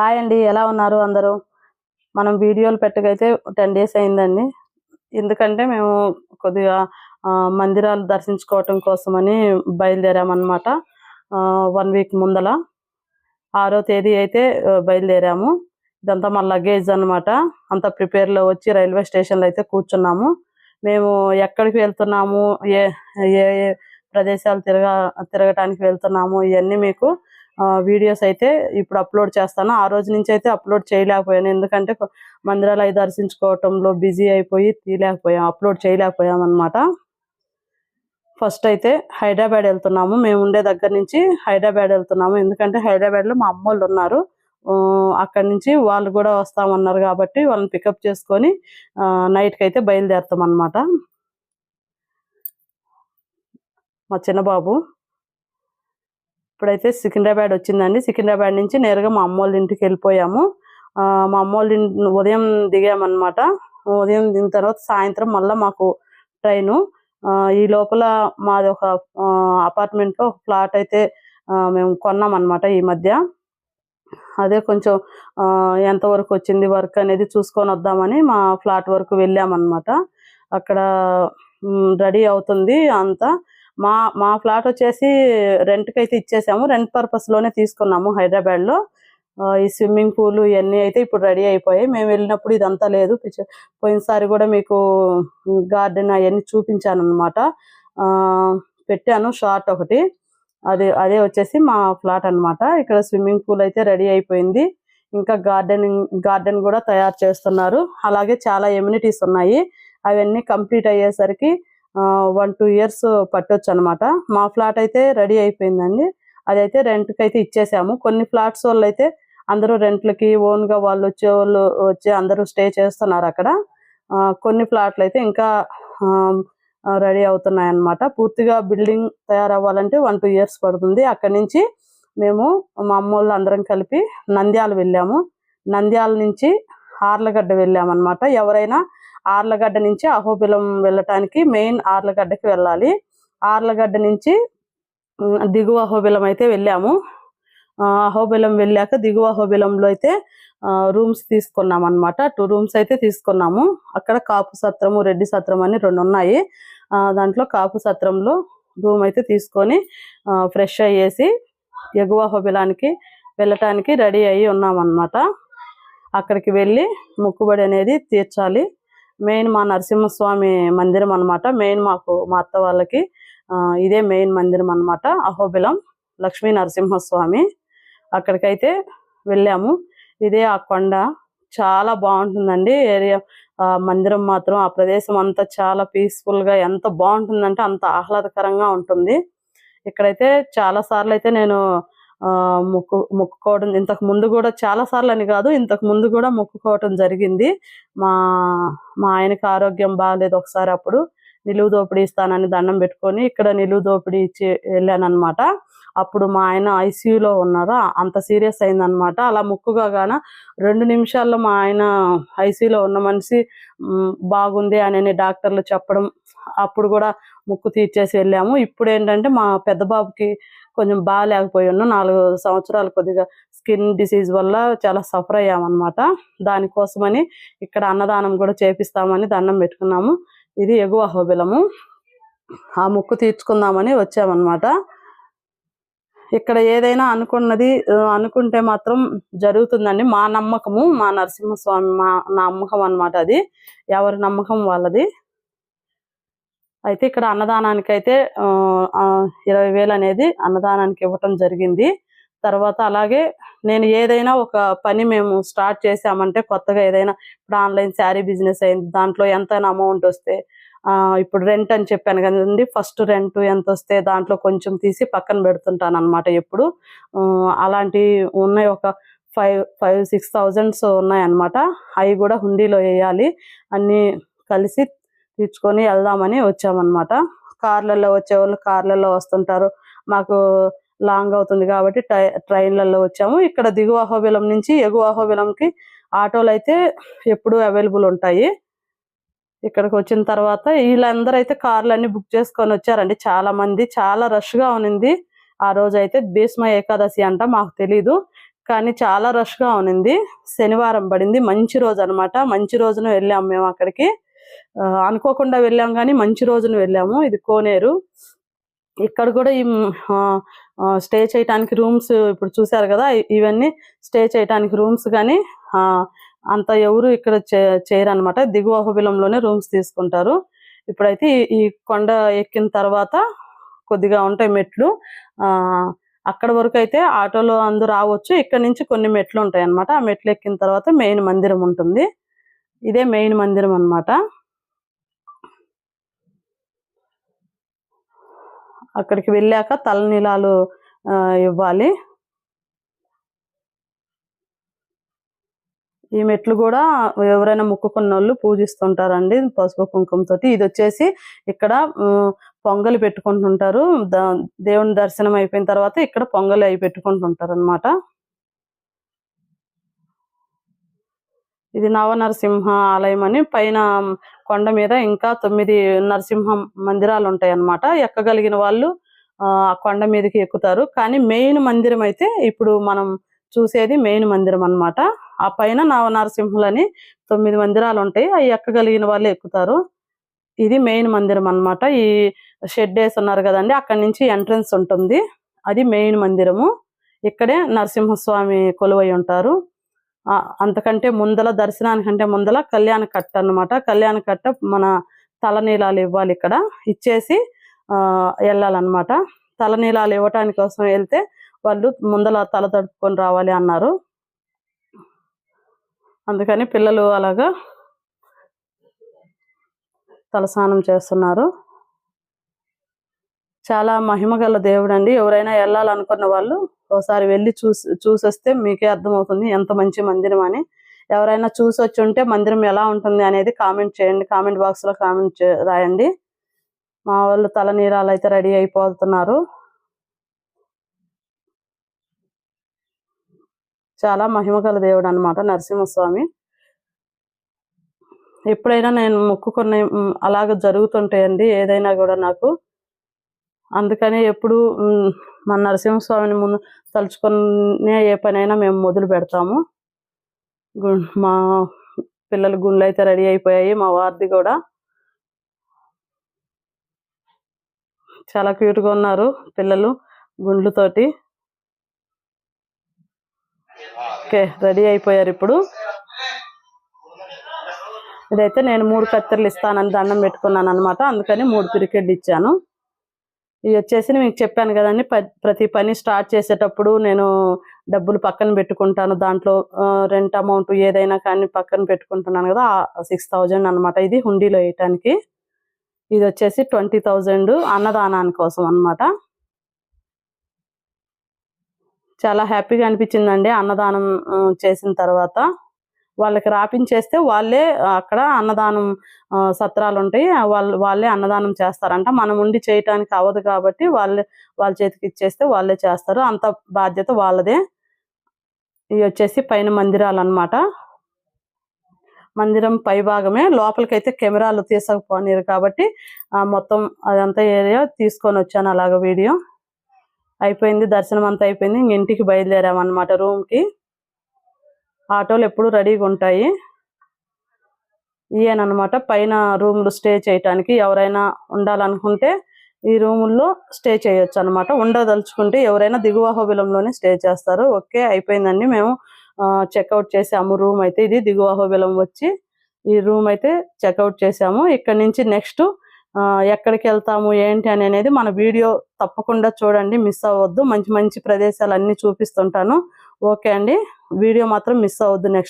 Hi అండి, ఎలా ఉన్నారు అందరూ? మనం వీడియోలు పెట్టకైతే 10 డేస్ అయిందండి. ఎందుకంటే మేము కొద్దిగా మందిరాలు దర్శించుకోవటం కోసమని బయలుదేరామన్నమాట. 1 వీక్ ముందల 6వ తేదీ అయితే బయలుదేరాము. ఇదంతా మా లగేజ్ అన్నమాట. అంతా ప్రిపేర్లో వచ్చి రైల్వే స్టేషన్లో అయితే కూర్చున్నాము. మేము ఎక్కడికి వెళ్తున్నాము, ఏ ఏ ఏ ప్రదేశాలు తిరగటానికి వెళ్తున్నాము, ఇవన్నీ మీకు వీడియోస్ అయితే ఇప్పుడు అప్లోడ్ చేస్తాను. ఆ రోజు నుంచి అయితే అప్లోడ్ చేయలేకపోయాను, ఎందుకంటే మందిరాలు అవి దర్శించుకోవటంలో బిజీ అయిపోయి అప్లోడ్ చేయలేకపోయాం అన్నమాట. ఫస్ట్ అయితే హైదరాబాద్ వెళ్తున్నాము. మేము ఉండే దగ్గర నుంచి హైదరాబాద్ వెళ్తున్నాము, ఎందుకంటే హైదరాబాద్లో మా అమ్మోళ్ళు ఉన్నారు. అక్కడి నుంచి వాళ్ళు కూడా వస్తామన్నారు కాబట్టి వాళ్ళని పికప్ చేసుకొని నైట్కి అయితే బయలుదేరుతాం అన్నమాట. మా చిన్నబాబు ఇప్పుడైతే సికింద్రాబాద్ వచ్చిందండి. సికింద్రాబాద్ నుంచి నేరుగా మా అమ్మోళ్ళ ఇంటికి వెళ్ళిపోయాము. మా అమ్మోళ్ళ ఉదయం దిగామన్నమాట. ఉదయం దిగిన తర్వాత సాయంత్రం మళ్ళీ మాకు ట్రైను. ఈ లోపల మాది ఒక అపార్ట్మెంట్లో ఒక ఫ్లాట్ అయితే మేము కొన్నామన్నమాట ఈ మధ్య. అదే కొంచెం ఎంతవరకు వచ్చింది వర్క్ అనేది చూసుకొని వద్దామని మా ఫ్లాట్ వరకు వెళ్ళామన్నమాట. అక్కడ రెడీ అవుతుంది అంతా. మా ఫ్లాట్ వచ్చేసి రెంట్కి అయితే ఇచ్చేసాము. రెంట్ పర్పస్లోనే తీసుకున్నాము హైదరాబాద్లో. ఈ స్విమ్మింగ్ పూల్ ఇవన్నీ అయితే ఇప్పుడు రెడీ అయిపోయాయి. మేము వెళ్ళినప్పుడు ఇదంతా లేదు. పోయినసారి కూడా మీకు గార్డెన్ అవన్నీ చూపించాను అన్నమాట. పెట్టాను షార్ట్ ఒకటి. అదే వచ్చేసి మా ఫ్లాట్ అన్నమాట. ఇక్కడ స్విమ్మింగ్ పూల్ అయితే రెడీ అయిపోయింది. ఇంకా గార్డెన్ కూడా తయారు చేస్తున్నారు. అలాగే చాలా ఎమ్యూనిటీస్ ఉన్నాయి. అవన్నీ కంప్లీట్ అయ్యేసరికి 1-2 ఇయర్స్ పట్టొచ్చు అనమాట. మా ఫ్లాట్ అయితే రెడీ అయిపోయిందండి. అదైతే రెంట్కి అయితే ఇచ్చేసాము. కొన్ని ఫ్లాట్స్ వాళ్ళు అయితే అందరూ రెంట్లకి ఓన్గా వాళ్ళు వచ్చి అందరూ స్టే చేస్తున్నారు అక్కడ. కొన్ని ఫ్లాట్లు అయితే ఇంకా రెడీ అవుతున్నాయి అన్నమాట. పూర్తిగా బిల్డింగ్ తయారవ్వాలంటే 1-2 ఇయర్స్ పడుతుంది. అక్కడి నుంచి మేము మా అమ్మోళ్ళు అందరం కలిపి నంద్యాల వెళ్ళాము. నంద్యాల నుంచి ఆర్లగడ్డ వెళ్ళామన్నమాట. ఎవరైనా ఆర్లగడ్డ నుంచి అహోబిలం వెళ్ళటానికి మెయిన్ ఆర్లగడ్డకి వెళ్ళాలి. ఆర్లగడ్డ నుంచి దిగువ అహోబిలం అయితే వెళ్ళాము. అహోబిలం వెళ్ళాక దిగువ అహోబిలంలో అయితే రూమ్స్ తీసుకున్నాం అన్నమాట. 2 రూమ్స్ అయితే తీసుకున్నాము. అక్కడ కాపు సత్రము, రెడ్డి సత్రం అని 2 ఉన్నాయి. దాంట్లో కాపు సత్రంలో రూమ్ అయితే తీసుకొని ఫ్రెష్ అయ్యేసి ఎగువ అహోబిలానికి వెళ్ళటానికి రెడీ అయ్యి ఉన్నామన్నమాట. అక్కడికి వెళ్ళి మొక్కుబడి అనేది తీర్చాలి. మెయిన్ మా నరసింహస్వామి మందిరం అన్నమాట. మెయిన్ మా అత్త వాళ్ళకి ఇదే మెయిన్ మందిరం అన్నమాట. అహోబిలం లక్ష్మీ నరసింహస్వామి. అక్కడికైతే వెళ్ళాము. ఇదే ఆ కొండ చాలా బాగుంటుందండి ఏరియా. మందిరం మాత్రం ఆ ప్రదేశం అంతా చాలా పీస్ఫుల్గా ఎంత బాగుంటుందంటే అంత ఆహ్లాదకరంగా ఉంటుంది. ఇక్కడైతే చాలా సార్లు అయితే నేను మొక్కుకోవడం, ఇంతకు ముందు కూడా చాలా సార్లు అని కాదు, ఇంతకు ముందు కూడా మొక్కుకోవటం జరిగింది. మా ఆయనకి ఆరోగ్యం బాగాలేదు. ఒకసారి అప్పుడు నిలువు దోపిడీ ఇస్తానని దండం పెట్టుకొని ఇక్కడ నిలువు దోపిడీ ఇచ్చి వెళ్ళానమాట. అప్పుడు మా ఆయన ఐసీయూలో ఉన్నారు. అంత సీరియస్ అయిందనమాట. అలా ముక్కుగా 2 నిమిషాల్లో మా ఆయన ఐసీయూలో ఉన్న మనిషి బాగుంది అని డాక్టర్లు చెప్పడం, అప్పుడు కూడా ముక్కు తీర్చేసి వెళ్ళాము. ఇప్పుడు ఏంటంటే మా పెద్ద బాబుకి కొంచెం బాగాలేకపోయి ఉన్నాం. 4 సంవత్సరాలు కొద్దిగా స్కిన్ డిసీజ్ వల్ల చాలా సఫర్ అయ్యామన్నమాట. దానికోసమని ఇక్కడ అన్నదానం కూడా చేపిస్తామని దండం పెట్టుకున్నాము. ఇది ఎగువ అహోబిలము. ఆ ముక్కు తీర్చుకుందామని వచ్చామన్నమాట. ఇక్కడ ఏదైనా అనుకుంటే మాత్రం జరుగుతుందండి. మా నమ్మకము, మా నరసింహస్వామి మా నమ్మకం అన్నమాట. అది ఎవరి నమ్మకం వాళ్ళది. అయితే ఇక్కడ అన్నదానానికి అయితే 20,000 అనేది అన్నదానానికి ఇవ్వటం జరిగింది. తర్వాత అలాగే నేను ఏదైనా ఒక పని మేము స్టార్ట్ చేసామంటే కొత్తగా ఏదైనా, ఇప్పుడు ఆన్లైన్ శారీ బిజినెస్ అయింది, దాంట్లో ఎంతైనా అమౌంట్ వస్తే ఇప్పుడు రెంట్ అని చెప్పాను కదండి, ఫస్ట్ రెంట్ ఎంత వస్తే దాంట్లో కొంచెం తీసి పక్కన పెడుతుంటాను అనమాట. ఎప్పుడు అలాంటివి ఉన్నాయి, ఒక 5-6,000 ఉన్నాయన్నమాట. అవి కూడా హుండీలో వేయాలి. అన్నీ కలిసి తీర్చుకొని వెళ్దామని వచ్చామన్నమాట. కార్లలో వచ్చేవాళ్ళు కార్లలో వస్తుంటారు. మాకు లాంగ్ అవుతుంది కాబట్టి ట్రైన్లలో వచ్చాము. ఇక్కడ దిగువ అహోబిలం నుంచి ఎగువ అహోబిలంకి ఆటోలు అయితే ఎప్పుడూ అవైలబుల్ ఉంటాయి. ఇక్కడికి వచ్చిన తర్వాత వీళ్ళందరూ అయితే కార్లన్నీ బుక్ చేసుకొని వచ్చారండి. చాలా మంది, చాలా రష్గా ఉన్నింది ఆ రోజు అయితే. భీష్మ ఏకాదశి అంట, మాకు తెలీదు. కానీ చాలా రష్గా ఉన్నింది. శనివారం పడింది, మంచి రోజు అనమాట. మంచి రోజున వెళ్ళాము మేము అక్కడికి. అనుకోకుండా వెళ్ళాం కానీ మంచి రోజున వెళ్ళాము. ఇది కోనేరు. ఇక్కడ కూడా ఈ స్టే చేయటానికి రూమ్స్ ఇప్పుడు చూసారు కదా, ఇవన్నీ స్టే చేయటానికి రూమ్స్. కానీ అంత ఎవరు ఇక్కడ చేయరనమాట. దిగువ అహోబిలంలోనే రూమ్స్ తీసుకుంటారు. ఇప్పుడైతే ఈ కొండ ఎక్కిన తర్వాత కొద్దిగా ఉంటాయి మెట్లు. అక్కడ వరకు అయితే ఆటోలో అందరూ రావచ్చు. ఇక్కడ నుంచి కొన్ని మెట్లు ఉంటాయి అన్నమాట. ఆ మెట్లు ఎక్కిన తర్వాత మెయిన్ మందిరం ఉంటుంది. ఇదే మెయిన్ మందిరం అన్నమాట. అక్కడికి వెళ్ళాక తలనీలాలు ఇవ్వాలి. ఈ మెట్లు కూడా ఎవరైనా మొక్కుకున్న వాళ్ళు పూజిస్తుంటారండి పసుపు కుంకుమతోటి. ఇది వచ్చేసి ఇక్కడ పొంగలి పెట్టుకుంటుంటారు. దేవుని దర్శనం అయిపోయిన తర్వాత ఇక్కడ పొంగలి అవి పెట్టుకుంటుంటారు అనమాట. ఇది నవనరసింహ ఆలయం అని పైన కొండ మీద ఇంకా 9 నరసింహ మందిరాలు ఉంటాయి అన్నమాట. ఎక్కగలిగిన వాళ్ళు ఆ కొండ మీదకి ఎక్కుతారు. కానీ మెయిన్ మందిరం అయితే ఇప్పుడు మనం చూసేది మెయిన్ మందిరం అన్నమాట. ఆ పైన నవనరసింహులని 9 మందిరాలు ఉంటాయి. అవి ఎక్కగలిగిన వాళ్ళు ఎక్కుతారు. ఇది మెయిన్ మందిరం అన్నమాట. ఈ షెడ్ వేసి ఉన్నారు కదండి, అక్కడి నుంచి ఎంట్రన్స్ ఉంటుంది. అది మెయిన్ మందిరము. ఇక్కడే నరసింహస్వామి కొలువై ఉంటారు. అంతకంటే ముందల, దర్శనానికంటే ముందల కళ్యాణ కట్ట అన్నమాట. కళ్యాణ కట్ట మన తలనీలాలు ఇవ్వాలి. ఇక్కడ ఇచ్చేసి వెళ్ళాలన్నమాట. తలనీలాలు ఇవ్వటానికి కోసం వెళ్తే వాళ్ళు ముందల తల తడుపుకొని రావాలి అన్నారు. అందుకని పిల్లలు అలాగా తలస్నానం చేస్తున్నారు. చాలా మహిమగల దేవుడు అండి. ఎవరైనా వెళ్ళాలనుకున్న వాళ్ళు ఒకసారి వెళ్ళి చూసొస్తే మీకే అర్థమవుతుంది ఎంత మంచి మందిరం అని. ఎవరైనా చూసొచ్చి ఉంటే మందిరం ఎలా ఉంటుంది అనేది కామెంట్ చేయండి. కామెంట్ బాక్స్లో కామెంట్ రాయండి. మా వాళ్ళు తలనీరాలు అయితే రెడీ అయిపోతున్నారు. చాలా మహిమగల దేవుడు అన్నమాట నరసింహస్వామి. ఎప్పుడైనా నేను మొక్కుకున్న అలాగ జరుగుతుంటాయండి ఏదైనా కూడా నాకు. అందుకని ఎప్పుడు మన నరసింహస్వామిని ముందు తలుచుకునే ఏ పనైనా మేము మొదలు పెడతాము. మా పిల్లల గుండ్లు అయితే రెడీ అయిపోయాయి. మా వారిది కూడా చాలా క్యూట్గా ఉన్నారు పిల్లలు గుండ్లతోటి. ఓకే, రెడీ అయిపోయారు ఇప్పుడు. ఇదైతే నేను 3 కత్తెరలు ఇస్తానని దండం పెట్టుకున్నాను అనమాట. అందుకని 3 పిరికెడ్లు ఇచ్చాను. ఇవి వచ్చేసి మీకు చెప్పాను కదండి, ప్రతి పని స్టార్ట్ చేసేటప్పుడు నేను డబ్బులు పక్కన పెట్టుకుంటాను. దాంట్లో రెంట్ అమౌంట్ ఏదైనా కానీ పక్కన పెట్టుకుంటున్నాను కదా, 6000 అనమాట. ఇది హుండీలో వేయటానికి. ఇది వచ్చేసి 20,000 అన్నదానాని కోసం అనమాట. చాలా హ్యాపీగా అనిపించిందండి అన్నదానం చేసిన తర్వాత. వాళ్ళకి రాపించేస్తే వాళ్ళే అక్కడ అన్నదానం సత్రాలు ఉంటాయి, వాళ్ళే అన్నదానం చేస్తారంట. మనం ఉండి చేయటానికి అవ్వదు కాబట్టి వాళ్ళ చేతికి ఇచ్చేస్తే వాళ్ళే చేస్తారు. అంత బాధ్యత వాళ్ళదే. ఇవి వచ్చేసి పైన మందిరాలు అన్నమాట. మందిరం పై భాగమే. లోపలికైతే కెమెరాలు తీసుకుపోనీరు కాబట్టి మొత్తం అదంతా ఏరియా తీసుకొని వచ్చాను అలాగ వీడియో. అయిపోయింది, దర్శనం అంతా అయిపోయింది. ఇంటికి బయలుదేరామన్నమాట రూమ్కి. ఆటోలు ఎప్పుడు రెడీగా ఉంటాయి. ఇయేనమాట పైన రూమ్లు స్టే చేయటానికి. ఎవరైనా ఉండాలనుకుంటే ఈ రూముల్లో స్టే చేయొచ్చు అనమాట. ఉండదలుచుకుంటే ఎవరైనా దిగువ అహోబిలంలోనే స్టే చేస్తారు. ఓకే, అయిపోయిందండి. మేము చెక్అవుట్ చేసాము రూమ్ అయితే. ఇది దిగువ అహోబిలం వచ్చి ఈ రూమ్ అయితే చెక్అవుట్ చేసాము. ఇక్కడ నుంచి నెక్స్ట్ ఎక్కడికి వెళ్తాము ఏంటి అనేది మన వీడియో తప్పకుండా చూడండి, మిస్ అవ్వద్దు. మంచి మంచి ప్రదేశాలు అన్నీ చూపిస్తుంటాను. ఓకే అండి, వీడియో మాత్రం మిస్ అవ్వద్దు. నెక్స్ట్